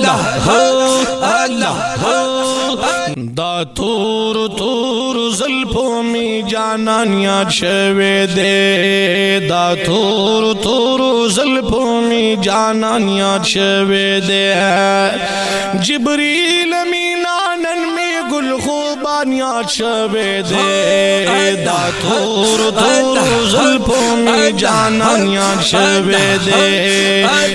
अल्लाह अल्लाह दा तूर तूर ज़ुल्फ़ों में जानान याद शवे दे दा तूर तूर ज़ुल्फ़ों में जानान याद शवे दे जिब्रील मीनानन में गुल खूबान याद शवे दे दा तूर तूर ज़ुल्फ़ों में जानान याद शवे दे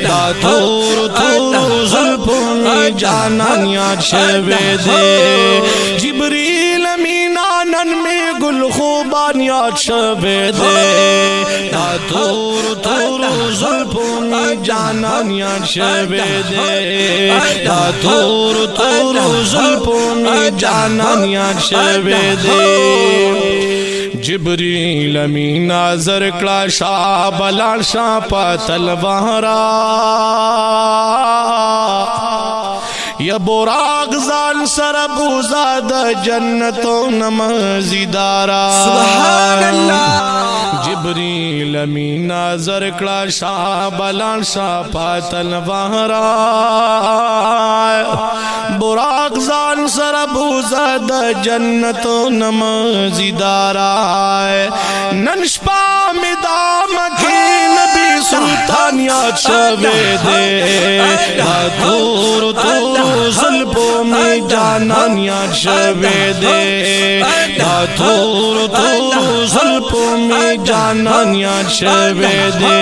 दा तूर तूर ज़ुल्फ़ों में जानान याद शवे दे जिब्रील मीनानन में गुल खूबान याद शवे दे दा तूर तूर ज़ुल्फ़ों में जानान याद शवे दे दा तूर तूर ज़ुल्फ़ों में जानान याद शवे दे जिब्रील मीना ज़र कड़ा शाह बलाल शाह पा तलवारा या बोराग जान सरबूजाद जन्नतों नमज़ीदारा सुभान अल्लाह जिब्रील मीना ज़र कड़ा शाह बलाल शाह पा तलवारा बोराग जान सरबूजाद जन्नतों नमज़ीदारा ननशपा में दाम के नबी सुल्तान याद शवे दे तूर तूर ज़ुल्फ़ों में जानान याद शवे दे तूर तूर ज़ुल्फ़ों में जानान याद शवे दे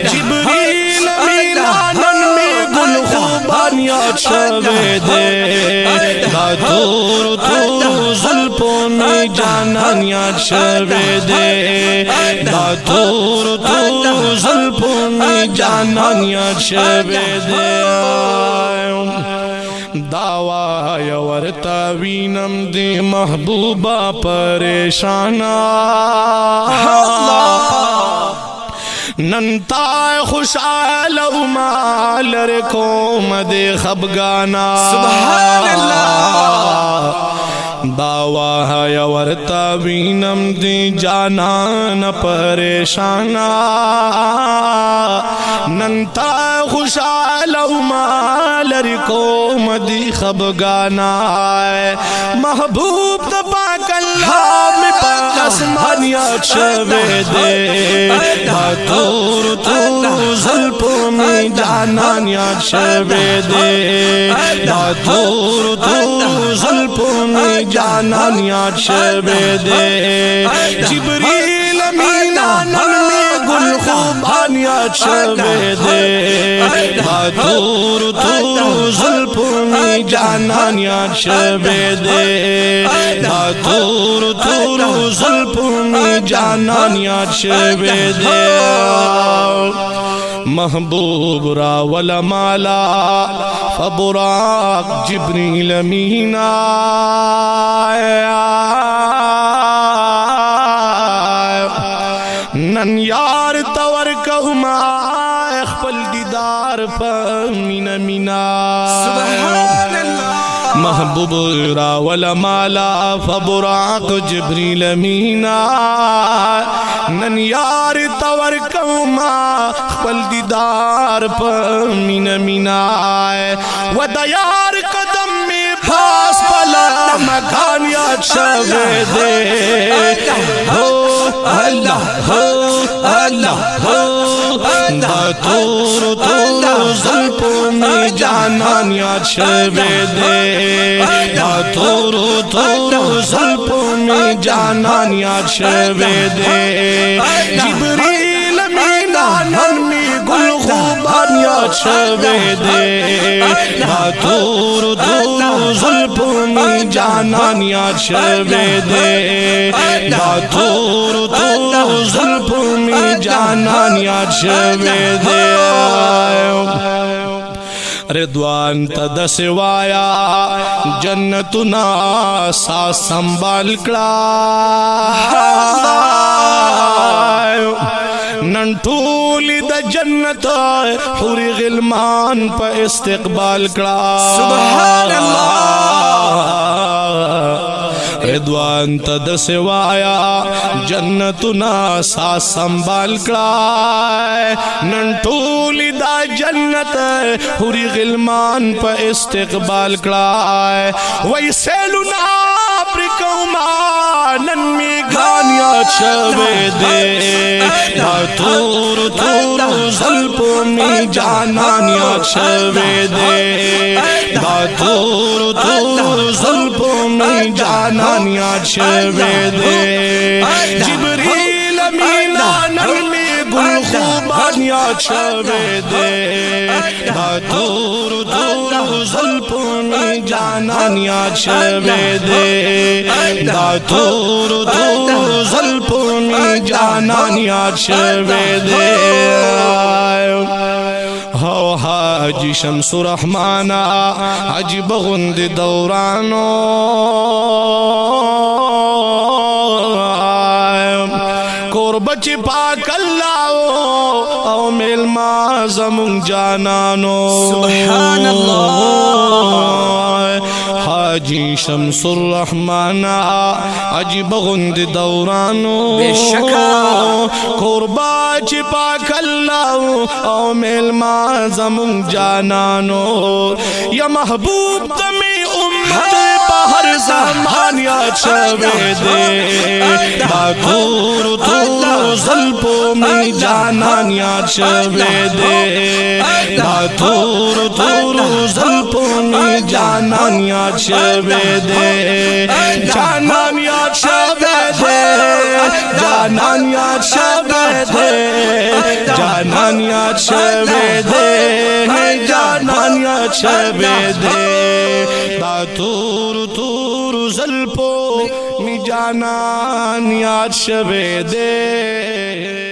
जिब्रील मीनानन में गुल खूबान याद शवे दे तूर तूर ज़ुल्फ़ों में जानान याद शवे दे तूर तूर ज़ुल्फ़ों में जानान याद शवे दे दावा यवरता वीनम दे महबूबा परेशाना नंता खुशाल उमाल रे कोम दे खबगाना सुभान अल्लाह दावा यवरता वीनम दे जाना न परेशाना नंता खुशाल उमाल रे कोम दे खबगाना महबूब तबाक अल्लाह में आसमान याद शवे दे तूर तूर ज़ुल्फ़ों में जानान याद शवे दे तूर तूर ज़ुल्फ़ों में जानान याद शवे दे जिब्रील मीनानन में गुल खूबान याद शवे दे तूर तूर ज़ुल्फ़ों में जानान याद शवे दे तूर तूर ज़ुल्फ़ों में जानान याद शवे दे महबूब रावल माला फबुराक जिब्रील मीना नन यार तवर कहमा खपल दीदार मीना मीना सुभान अल्लाह महबूब रावल माला फबुराक जिब्रील मीना नन यार तवर कौमा खपल दीदार मीन मीना वदयार कदम में फास पला मकान याद शवे दे हो अल्लाह हो अल्लाह हो तूर तूर ज़ुल्फ़ों में जानान याद शवे दे तूर तूर ज़ुल्फ़ों में जानान याद शवे दे जिब्रील मीनानन में गुल खूबान याद शवे दे तूर तूर ज़ुल्फ़ों में जानान याद शवे दे तूर तूर ज़ुल्फ़ों में जानान याद शवे दे रिद्वान तदसवाया जन्नतुना सा संभाल कड़ा नंटूली द जन्नत हुरी गिलमान पर इस्तिकबाल कड़ा सुभान अल्लाह دوان تد سوایا جنتنا سا سنبال کڑائے نن ٹولی دا جنت ہوری غلمان پا استقبال کڑائے وی سیلونا پرکوما نن می گانیا چوے دے دا تور تور زلپو می جانانیا چوے دے دا تور تور زلپو می جانانیا چوے دے جبریل امینا نن می گل خوبانیا چوے دے دا تور تور زلپو می جانانیا چوے دے دا تور تور زلپو می جانانیا چوے دے ہو حاجی شمس رحمانا حاجی بغند دورانو قربچ پاک اللہ او ملما زمون جانانو سبحان اللہ حاجی شمس الرحمن حاجی بغند دورانو بے شکا قربا چپا کاللہ او ملما زمون جانانو یا محبوب تمی امت بہر زمان یا چوے دے دا تور تور زلپو می جانان یا چوے دے دا تور تور زلپو می جانان یا چوے دے جانان یا چوے دے جانان یا چوے دے جانان یا چوے دے جانان یا چوے دے دا تور تور زلپو می جانان یا چوے دے